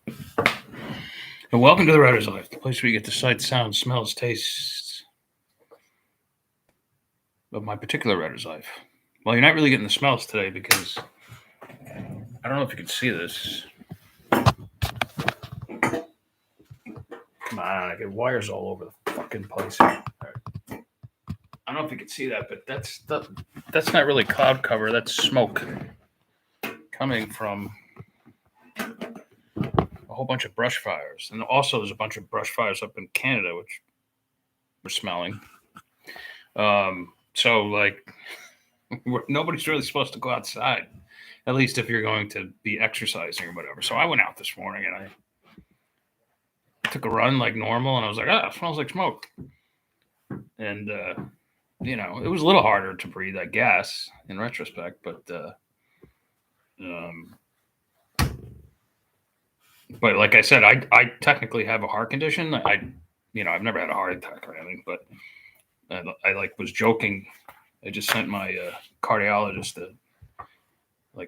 And welcome to the Writer's Life, the place where you get the sights, sounds, smells, tastes of my particular writer's life. Well, you're not really getting the smells today because I don't know if you can see this. Come on, I get wires all over the fucking place. I don't know if you can see that, but that's not really cloud cover. That's smoke coming from a whole bunch of brush fires, and also there's a bunch of brush fires up in Canada, which we're smelling. So like, nobody's really supposed to go outside, at least if you're going to be exercising or whatever. So I went out this morning and I took a run like normal, and I was like, it smells like smoke. And it was a little harder to breathe, I guess, in retrospect, but like I said, I technically have a heart condition. I've never had a heart attack or anything, but I like was joking. I just sent my cardiologist a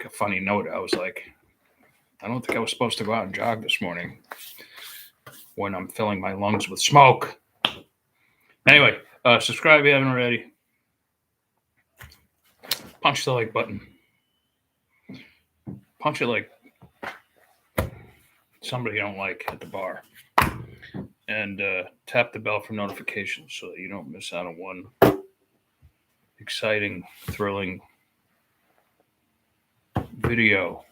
funny note. I was like, I don't think I was supposed to go out and jog this morning when I'm filling my lungs with smoke. Anyway, subscribe if you haven't already. Punch the like button. Punch it like somebody you don't like at the bar. And tap the bell for notifications so that you don't miss out on one exciting, thrilling video.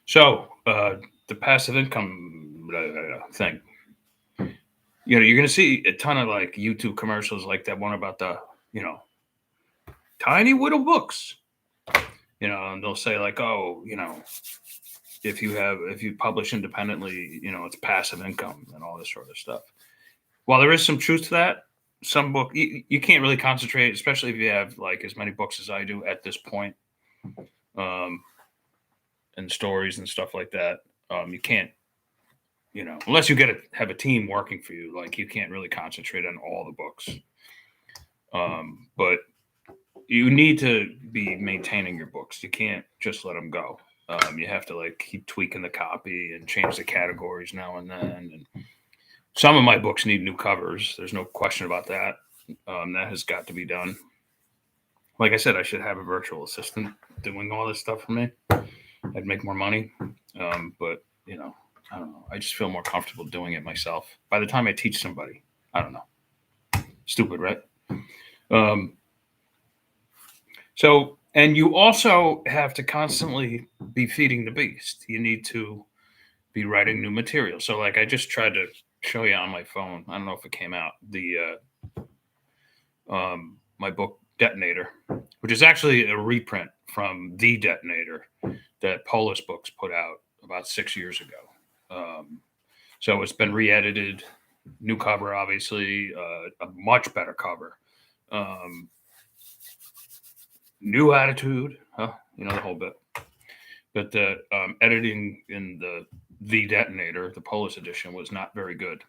So, the passive income thing. You're going to see a ton of like YouTube commercials like that one about the, tiny little books. And they'll say like, oh, if you publish independently, it's passive income and all this sort of stuff. While there is some truth to that, some book you can't really concentrate, especially if you have like as many books as I do at this point, and stories and stuff like that. You can't, unless you have a team working for you, like you can't really concentrate on all the books. But you need to be maintaining your books. You can't just let them go. You have to like keep tweaking the copy and change the categories now and then. And some of my books need new covers. There's no question about that. That has got to be done. Like I said, I should have a virtual assistant doing all this stuff for me. I'd make more money. But I don't know. I just feel more comfortable doing it myself. By the time I teach somebody, I don't know. Stupid, right? So, and you also have to constantly be feeding the beast. You need to be writing new material. So, like, I just tried to show you on my phone. I don't know if it came out. My book Detonator, which is actually a reprint from The Detonator that Polis Books put out about 6 years ago. So it's been re-edited, new cover, obviously, a much better cover. New attitude, the whole bit. But the editing in the Detonator, the Polis edition, was not very good.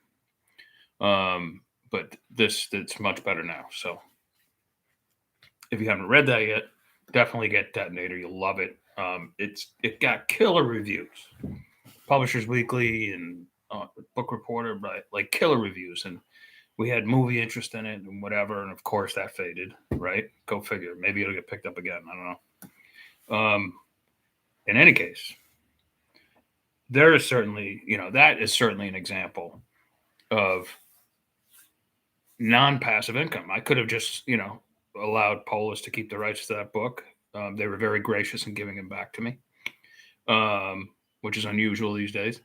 But it's much better now. So if you haven't read that yet, definitely get Detonator. You'll love it. It got killer reviews. Publishers Weekly and Book Reporter, but like killer reviews. And we had movie interest in it and whatever. And of course that faded, right? Go figure. Maybe it'll get picked up again. I don't know. In any case, there is certainly, that is certainly an example of non-passive income. I could have just, allowed Polis to keep the rights to that book. They were very gracious in giving them back to me, which is unusual these days.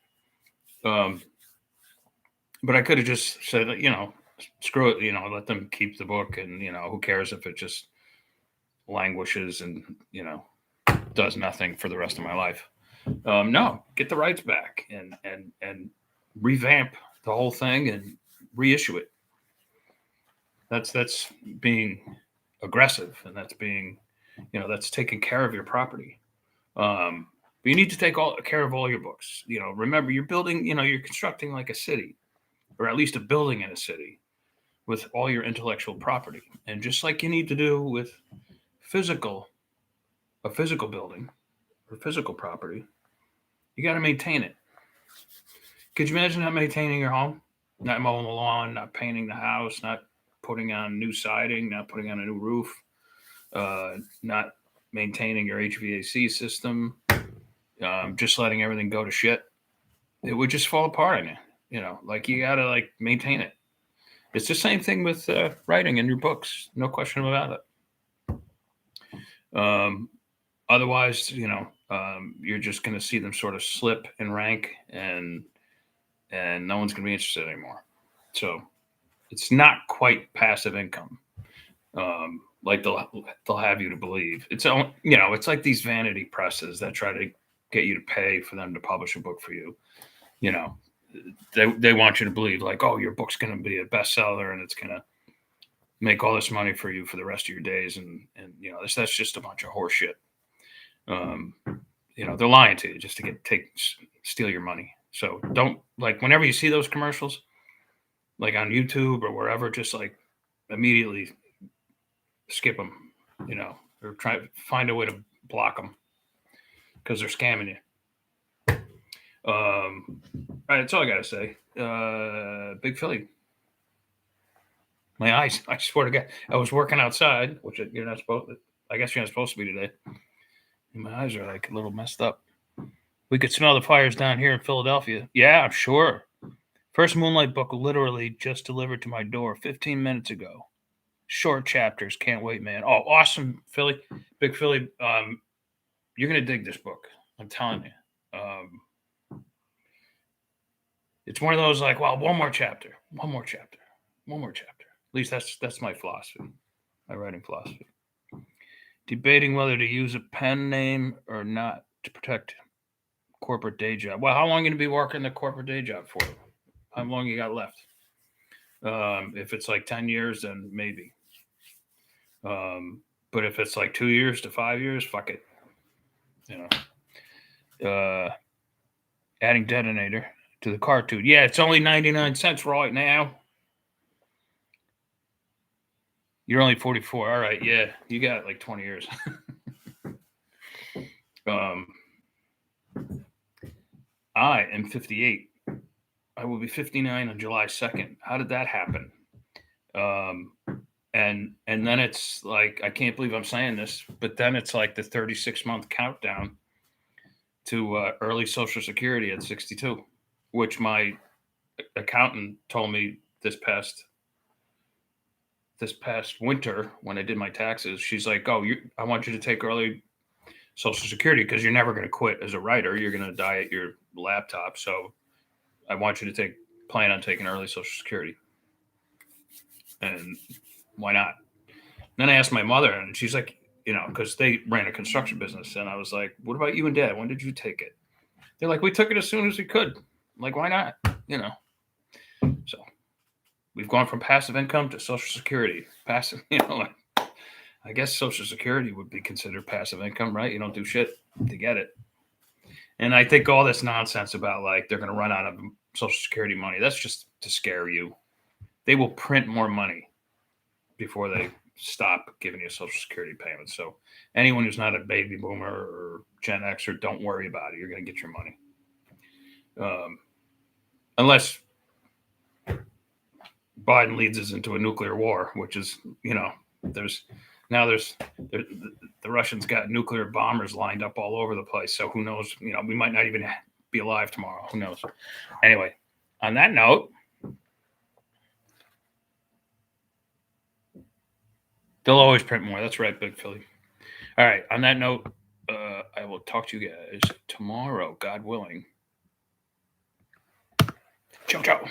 But I could have just said, screw it, let them keep the book, and who cares if it just languishes and does nothing for the rest of my life. No, get the rights back and revamp the whole thing and reissue it. That's being aggressive, and that's being, that's taking care of your property. But you need to take care of all your books. Remember, you're building, you're constructing like a city, or at least a building in a city, with all your intellectual property. And just like you need to do with a physical building or physical property, You got to maintain it. Could you imagine not maintaining your home? Not mowing the lawn, not painting the house, not putting on new siding, not putting on a new roof, not maintaining your HVAC system, just letting everything go to shit. It would just fall apart on you. You know, like you gotta like maintain it. It's the same thing with writing in your books, no question about it. Otherwise, you know, you're just going to see them sort of slip in rank, and no one's going to be interested anymore. So it's not quite passive income, like they'll have you to believe. It's, you know, it's like these vanity presses that try to get you to pay for them to publish a book for you. You know, they want you to believe like, oh, your book's going to be a bestseller and it's going to make all this money for you for the rest of your days, and you know, that's just a bunch of horse shit. You know, they're lying to you just to steal your money. So don't, like, whenever you see those commercials, like on YouTube or wherever, just like immediately skip them, you know, or try to find a way to block them because they're scamming you. All right, that's all I gotta say. Big Philly. My eyes, I swear to God, I was working outside, which you're not supposed to, I guess you're not supposed to be today. And my eyes are like a little messed up. We could smell the fires down here in Philadelphia. Yeah, I'm sure. First Moonlight book literally just delivered to my door 15 minutes ago. Short chapters. Can't wait, man. Oh, awesome, Philly. Big Philly. You're going to dig this book. I'm telling you. It's one of those like, well, one more chapter. At least that's my philosophy, my writing philosophy. Debating whether to use a pen name or not to protect corporate day job. Well, how long are you going to be working the corporate day job for? How long you got left? If it's like 10 years, then maybe. But if it's like 2 years to 5 years, fuck it. You know. Adding detonator to the cartoon. Yeah, it's only 99 cents right now. You're only 44. All right, yeah, you got like 20 years. I am 58. I will be 59 on July 2nd. How did that happen? And then it's like, I can't believe I'm saying this, but then it's like the 36-month countdown to early Social Security at 62, which my accountant told me this past winter when I did my taxes. She's like, oh, I want you to take early Social Security because you're never going to quit as a writer. You're going to die at your laptop. So I want you to plan on taking early Social Security. And why not? And then I asked my mother, and she's like, you know, because they ran a construction business. And I was like, what about you and Dad? When did you take it? They're like, we took it as soon as we could. I'm like, why not? You know. So we've gone from passive income to Social Security. Passive, you know, I guess Social Security would be considered passive income, right? You don't do shit to get it. And I think all this nonsense about like they're going to run out of Social Security money, that's just to scare you. They will print more money before they stop giving you Social Security payments. So anyone who's not a baby boomer or Gen Xer, don't worry about it. You're going to get your money. Unless Biden leads us into a nuclear war, which is, you know, the Russians got nuclear bombers lined up all over the place. So who knows? You know, we might not even be alive tomorrow. Who knows? Anyway, on that note, they'll always print more. That's right, Big Philly. All right. On that note, I will talk to you guys tomorrow, God willing. Ciao, ciao.